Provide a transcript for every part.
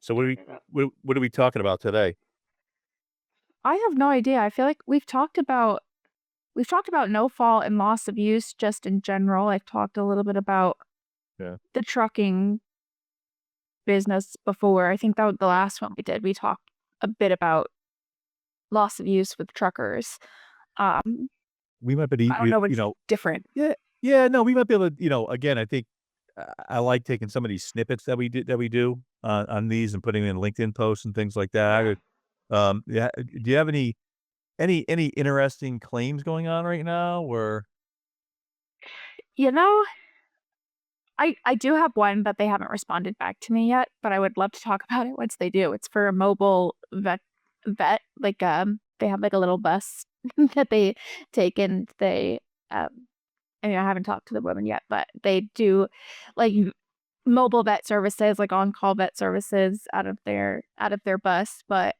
So what are we talking about today? I have no idea. I feel like we've talked about no fault and loss of use just in general. I've talked a little bit about Yeah. the trucking business before. I think that was the last one we did. We talked a bit about loss of use with truckers. Um, We might be, I don't know you what's know, different. yeah, yeah, no, we might be able to, again, I think I like taking some of these snippets that we do on these and putting in LinkedIn posts and things like that. Yeah. Yeah, do you have any interesting claims going on right now? Or You know, I do have one, but they haven't responded back to me yet, but I would love to talk about it once they do. It's for a mobile vet, like, they have, like, a little bus that they take, and I mean, I haven't talked to the woman yet, but they do, like, mobile vet services, like on-call vet services out of their bus, but,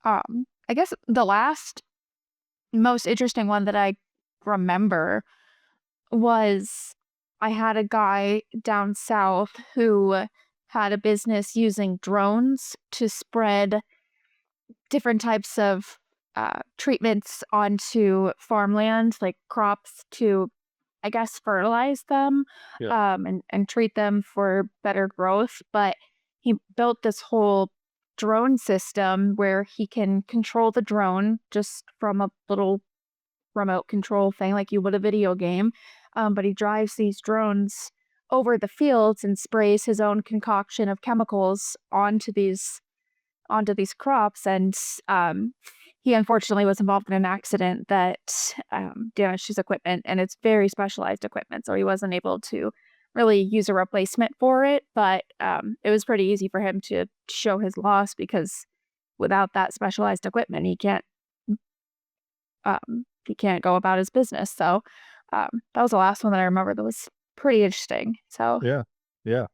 I guess the last most interesting one that I remember was I had a guy down south who had a business using drones to spread different types of, treatments onto farmland, like crops to, I guess, fertilize them, yeah, and treat them for better growth, but he built this whole drone system where he can control the drone just from a little remote control thing like you would a video game, but he drives these drones over the fields and sprays his own concoction of chemicals onto these crops, and he unfortunately was involved in an accident that damaged his equipment, and it's very specialized equipment, so he wasn't able to really use a replacement for it. But it was pretty easy for him to show his loss because without that specialized equipment, he can't go about his business. So that was the last one that I remember that was pretty interesting. So yeah, yeah.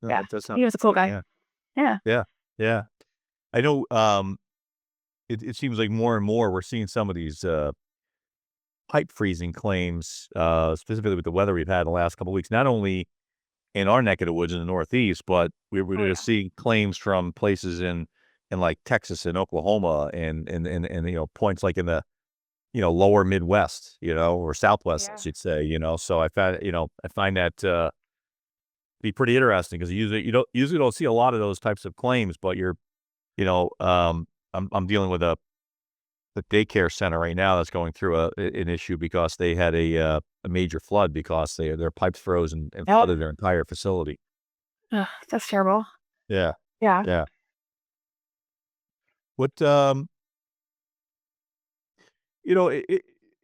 No, yeah, that does sound he was a cool interesting. guy. Yeah, Yeah. yeah, yeah. I know. It seems like more and more we're seeing some of these pipe freezing claims, specifically with the weather we've had in the last couple of weeks. Not only in our neck of the woods in the Northeast, but we're Oh just yeah. seeing claims from places in like Texas and Oklahoma and points like in the lower Midwest, or Southwest, I Yeah. should say. So I find that be pretty interesting because you don't usually don't see a lot of those types of claims, but you know um, I'm dealing with a daycare center right now that's going through an issue because they had a major flood because their pipes froze and Yep. flooded their entire facility. Ugh, that's terrible. Yeah, Yeah. yeah. What,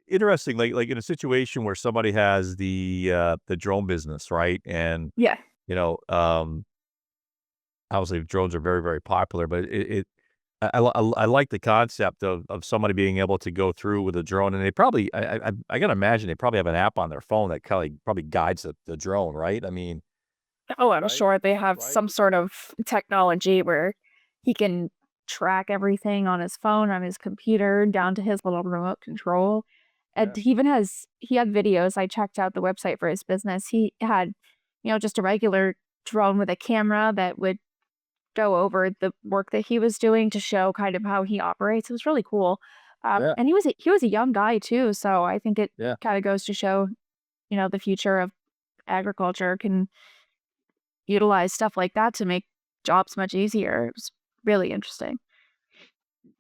interesting, like in a situation where somebody has the drone business, right? And, Yeah. you know, um, obviously drones are very, very popular, but I like the concept of somebody being able to go through with a drone, and they probably I gotta imagine they probably have an app on their phone that kinda probably guides the drone, right? I mean, Oh, I'm right? sure they have Right? some sort of technology where he can track everything on his phone, on his computer, down to his little remote control. And Yeah. he had videos. I checked out the website for his business. He had, just a regular drone with a camera that would go over the work that he was doing to show kind of how he operates. It was really cool. Yeah, And he was a young guy too, so I think it yeah. kind of goes to show, the future of agriculture can utilize stuff like that to make jobs much easier. It was really interesting.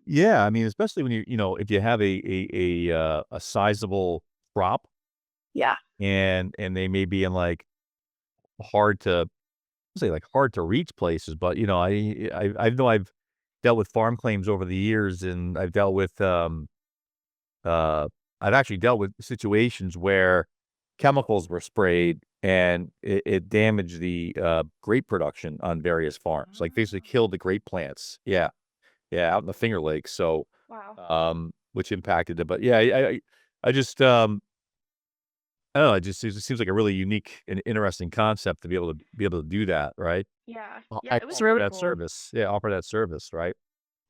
Yeah, I mean, especially when if you have a sizable crop Yeah. and they may be in, like, hard to say, like, hard to reach places, but, I know I've dealt with farm claims over the years, and uh, I've actually dealt with situations where chemicals were sprayed and it damaged the, grape production on various farms, like, basically Ah, killed the grape plants. Yeah, yeah, out in the Finger Lakes, so, wow. which impacted it, but yeah, I just, I don't know, it seems like a really unique and interesting concept to be able to do that, right? Yeah. O Yeah, I it was offer really that cool. service. Yeah, offer that service, right?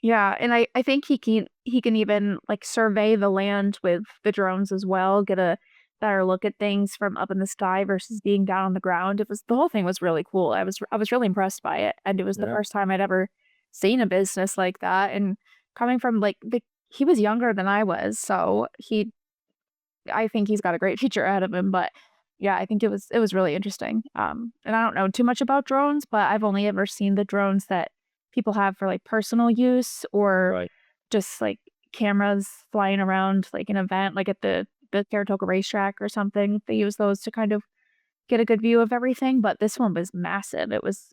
Yeah, and I think he can even, like, survey the land with the drones as well, get a better look at things from up in the sky versus being down on the ground. The whole thing was really cool. I was really impressed by it, and it was the Yeah. first time I'd ever seen a business like that. And coming from like he was younger than I was, so I think he's got a great future ahead of him. But yeah, I think it was really interesting. And I don't know too much about drones, but I've only ever seen the drones that people have for like personal use or Right. just like cameras flying around like an event, like at the Saratoga racetrack or something. They use those to kind of get a good view of everything. But this one was massive. It was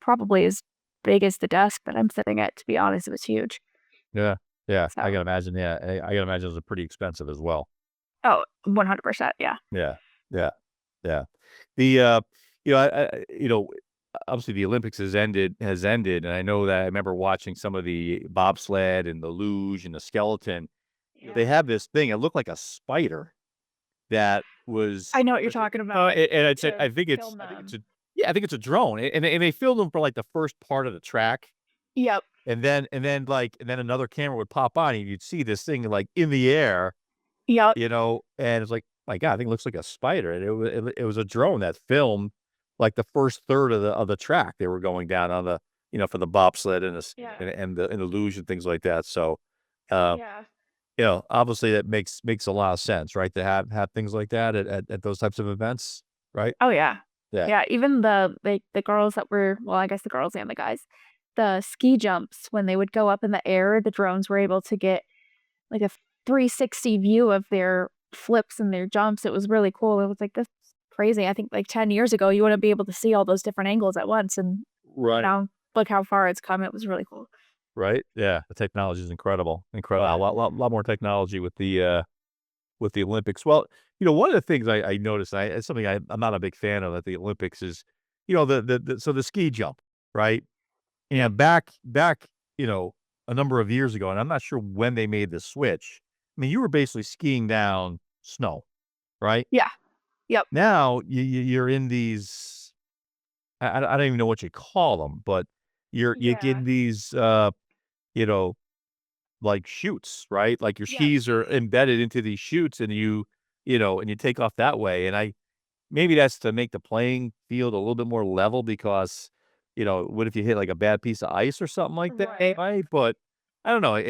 probably as big as the desk that I'm sitting at. To be honest, it was huge. Yeah. Yeah. I So, can imagine. Yeah. I can imagine it was pretty expensive as well. oh, 100%. Yeah. Yeah. Yeah. Yeah. The, obviously the Olympics has ended, and I know that I remember watching some of the bobsled and the luge and the skeleton. They Yeah. have this thing, it looked like a spider that was I know what you're talking about. and I'd say To I think it's film I think it's them. a yeah, I think it's a drone, and they filmed them for, like, the first part of the track, Yep. and then another camera would pop on, and you'd see this thing, like, in the air, Yep. and it's like, "My god, I think it looks like a spider," and it was a drone that filmed, like, the first third of the track they were going down on for the bobsled and the s Yeah. and the luge and things like that, so, uh, Yeah. obviously that makes a lot of sense, right, to have things like that at those types of events, right? Oh, yeah. Yeah. Yeah, even the girls that were well, I guess the girls and the guys, the ski jumps, when they would go up in the air, the drones were able to get, like, a 360 view of their flips and their jumps. It was really cool. It was like, "This is crazy." I think, like, 10 years ago, you wouldn't be able to see all those different angles at once, and Right. now look how far it's come. It was really cool. Right? Yeah, the technology is incredible, incredible. A Yeah. lot more technology with the Olympics. Well, one of the things I noticed, it's something I'm not a big fan of at the Olympics is, the ski jump, right? Yep. And back, a number of years ago, and I'm not sure when they made the switch. I mean, you were basically skiing down snow, right? Yeah. Yep. Now you're in these, I don't even know what you call them, but you get Yeah. in these, you know, like chutes, right? Like your Yep. skis are embedded into these chutes and you take off that way. And maybe that's to make the playing field a little bit more level because, what if you hit like a bad piece of ice or something like that, Right. right? But I don't know.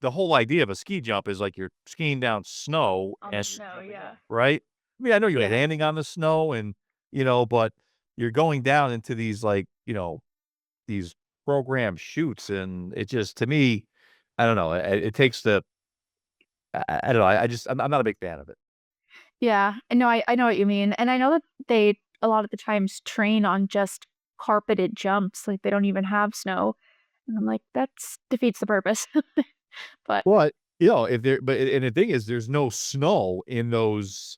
The whole idea of a ski jump is like you're skiing down snow On the and snow, yeah. right? I mean, I know you're Yeah. landing on the snow but you're going down into these these programmed shoots, and it just to me, I don't know, it takes the I don't know, I'm not a big fan of it. Yeah. I know what you mean, and I know that they a lot of the times train on just carpeted jumps, like, they don't even have snow, and I'm like, "That's defeats the purpose." But But, if there but and the thing is there's no snow in those,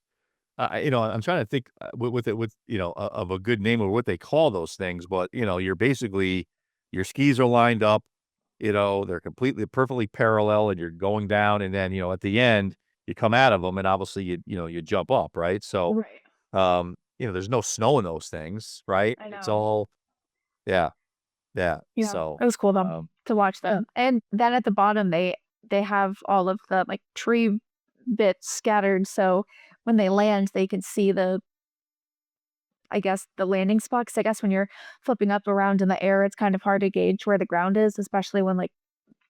I'm trying to think, with it of a good name of what they call those things, but, you're basically your skis are lined up, they're completely perfectly parallel, and you're going down, and then, at the end, you come out of them, and obviously you jump up, right? So, right. there's no snow in those things, right? I It's know. all yeah, yeah, Yeah. so, It was cool though um to watch Yeah. them, and then at the bottom, they have all of the, like, tree bits scattered, so when they land, they can see I guess, the landing spot. 'Cause I guess when you're flipping up around in the air, it's kind of hard to gauge where the ground is, especially when, like,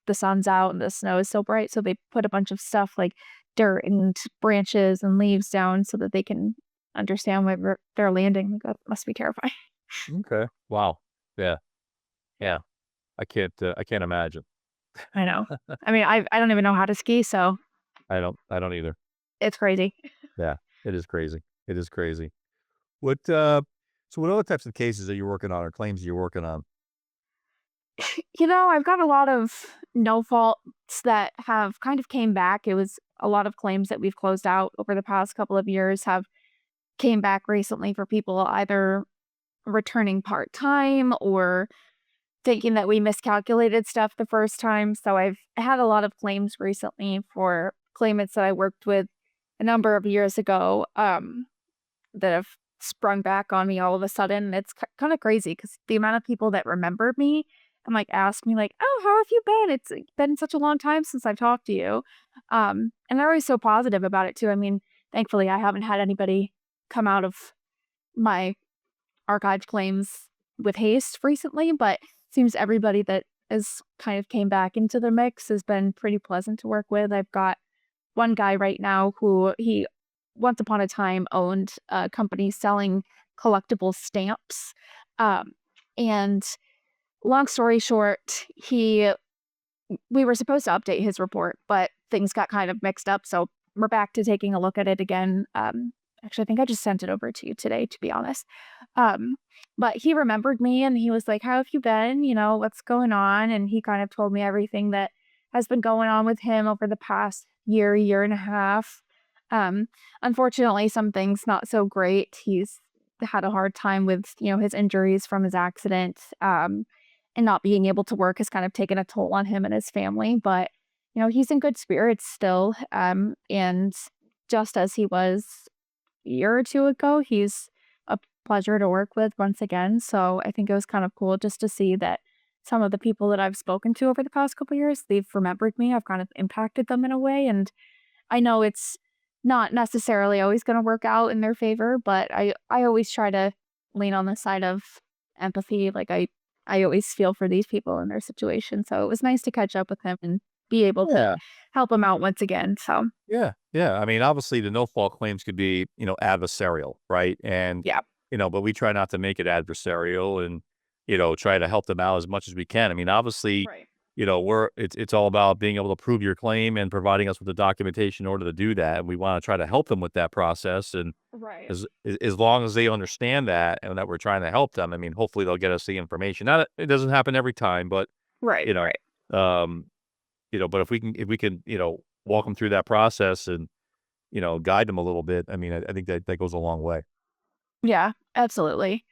the sun's out and the snow is so bright, so they put a bunch of stuff like dirt and branches and leaves down so that they can understand where they're landing. Like, that must be terrifying. Okay. Wow. Yeah, yeah. I can't imagine. I know. I mean, I don't even know how to ski, so I don't either. it's crazy. Yeah, it is crazy. It is crazy. What, so what other types of cases are you working on or claims you're working on? I've got a lot of no faults that have kind of came back. It was a lot of claims that we've closed out over the past couple of years have came back recently for people either returning part-time or thinking that we miscalculated stuff the first time. So I've had a lot of claims recently for claimants that I worked with a number of years ago, that have sprung back on me all of a sudden. It's kind of crazy because the amount of people that remembered me and like asked me like, "Oh, how have you been? It's been such a long time since I've talked to you." And they're always so positive about it too. I mean, thankfully I haven't had anybody come out of my archived claims with haste recently, but seems everybody that has kind of came back into the mix has been pretty pleasant to work with. I've got one guy right now who he once upon a time owned a company selling collectible stamps. Um, and long story short, we were supposed to update his report, but things got kind of mixed up. So we're back to taking a look at it again. Actually, I think I just sent it over to you today, to be honest. Um, but he remembered me and he was like, "How have you been? You know, what's going on?" And he kind of told me everything that has been going on with him over the past year, year and a half. Um, Unfortunately, some things not so great. He's had a hard time with, his injuries from his accident. And not being able to work has kind of taken a toll on him and his family, but, he's in good spirits still, and just as he was a year or 2 ago, he's a pleasure to work with once again, so I think it was kind of cool just to see that some of the people that I've spoken to over the past couple years, they've remembered me, I've kind of impacted them in a way, and I know it's not necessarily always gonna work out in their favor, but I always try to lean on the side of empathy, like, I always feel for these people in their situation, so it was nice to catch up with him and be able to Yeah. help him out once again, so Yeah, yeah. I mean, obviously, the no fault claims could be, adversarial, right? And yeah. but we try not to make it adversarial, and try to help them out as much as we can. I mean, obviously, Right. it's all about being able to prove your claim and providing us with the documentation in order to do that. And we want to try to help them with that process. And Right. as long as they understand that and that we're trying to help them, I mean, hopefully they'll get us the information. Now, it doesn't happen every time, but Right, you know, right. um, but if we can, walk them through that process and guide them a little bit. I mean, I think that goes a long way. Yeah, absolutely,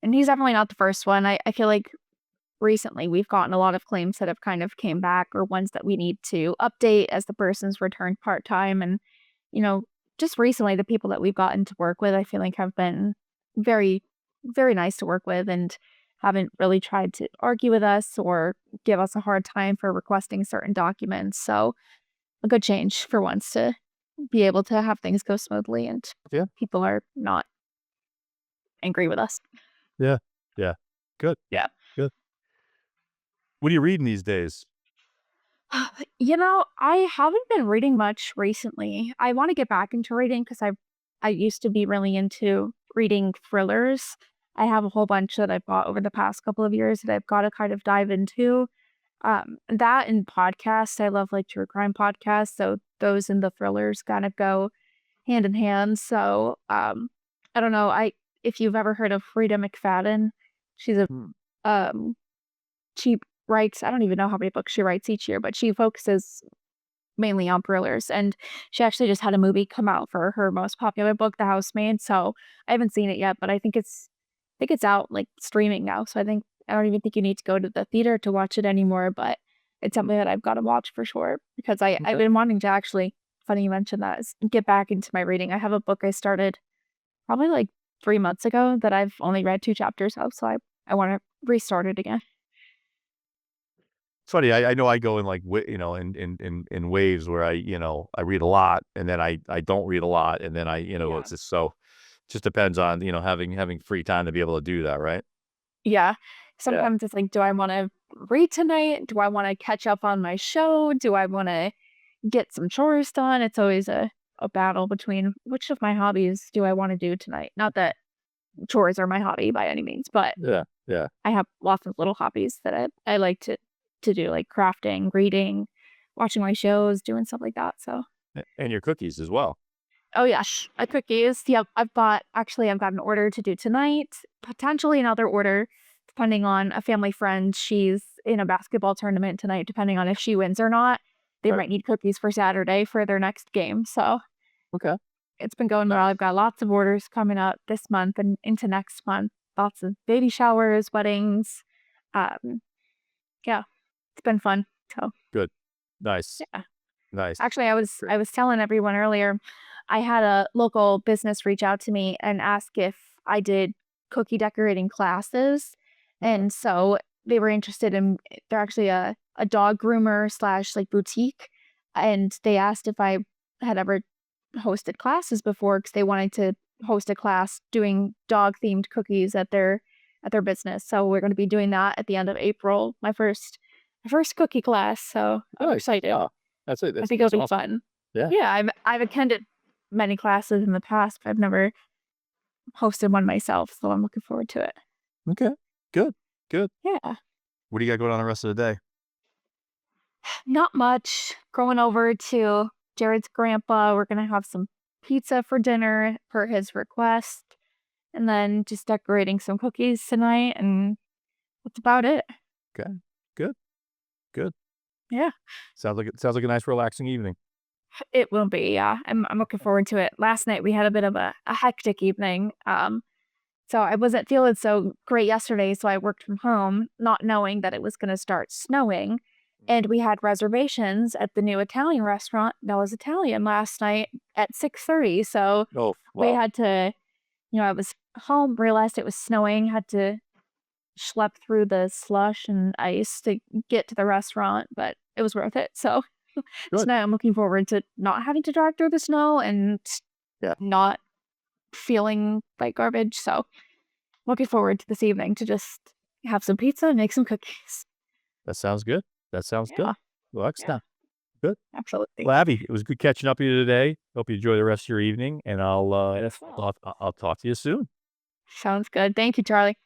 and he's definitely not the first one. I feel like recently we've gotten a lot of claims that have kind of came back or ones that we need to update as the person's returned part-time, and, you know, just recently, the people that we've gotten to work with, I feel like have been very, very nice to work with and haven't really tried to argue with us or give us a hard time for requesting certain documents. So a good change for once to be able to have things go smoothly and Yeah. people are not angry with us. Yeah. Yeah. Good. Yeah. Good. What are you reading these days? I haven't been reading much recently. I want to get back into reading because I used to be really into reading thrillers. I have a whole bunch that I've bought over the past couple of years that I've got to kind of dive into. That and podcasts. I love like true crime podcasts. So those and the thrillers kind of go hand in hand. So I don't know. I if you've ever heard of Frida McFadden, she's a Hmm. um she writes, I don't even know how many books she writes each year, but she focuses mainly on thrillers, and she actually just had a movie come out for her most popular book, The Housemaid, so I haven't seen it yet, but I think it's out, like, streaming now, so I don't even think you need to go to the theater to watch it anymore, but it's something that I've gotta watch for sure because I've Okay. been wanting to actually funny you mentioned that, is get back into my reading. I have a book I started probably, like, 3 months ago that I've only read 2 chapters of, so I wanna restart it again. It's funny. I know I go in like in waves where I read a lot and then I don't read a lot and then Yeah. it's just so just depends on having free time to be able to do that, right? Yeah. Yeah. Sometimes it's like, do I wanna read tonight? Do I wanna catch up on my show? Do I wanna get some chores done? It's always a battle between which of my hobbies do I wanna do tonight? Not that chores are my hobby by any means, but Yeah. Yeah. I have lots of little hobbies that I like to do, like crafting, reading, watching my shows, doing stuff like that, so And your cookies as well. oh, yes, cookies. Yep, I've got an order to do tonight, potentially another order, depending on a family friend. She's in a basketball tournament tonight, depending on if she wins or not. They Right. might need cookies for Saturday for their next game, so Okay. it's been going well. I've Nice. got lots of orders coming up this month and into next month. Lots of baby showers, weddings. Um, yeah, it's been fun. So, Good. Nice. yeah. Nice. Actually, I was Great. I was telling everyone earlier, I had a local business reach out to me and ask if I did cookie decorating classes, Okay. and so they were interested in they're actually a dog groomer slash, like, boutique, and they asked if I had ever hosted classes before because they wanted to host a class doing dog themed cookies at their business. So we're going to be doing that at the end of April. My first cookie class. So I'm Nice. excited. Yeah. I think it'll That's be awesome. fun. Yeah. Yeah, I've attended many classes in the past, but I've never hosted one myself, so I'm looking forward to it. Okay. Good. Good. Yeah. What do you got going on the rest of the day? Not much. Going over to Jared's grandpa. We're gonna have some pizza for dinner per his request. And then just decorating some cookies tonight, and that's about it. Okay. Good. Good. Yeah. Sounds like a nice relaxing evening. It will be, yeah. I'm looking forward to it. Last night we had a bit of a hectic evening. So I wasn't feeling so great yesterday, so I worked from home, not knowing that it was gonna start snowing. And we had reservations at the new Italian restaurant that was Italian last night at 6:30. So Oh, we wow. had to, I was home, realized it was snowing, had to schlep through the slush and ice to get to the restaurant, but it was worth it. So Good. tonight I'm looking forward to not having to drive through the snow and Yeah. not feeling like garbage. So looking forward to this evening to just have some pizza and make some cookies. That sounds good. That sounds good. Yeah, Well, yeah, excellent. Good. absolutely. Well, Abby, it was good catching up with you today. Hope you enjoy the rest of your evening, and Yes, well. I'll talk to you soon. Sounds good. Thank you, Charlie.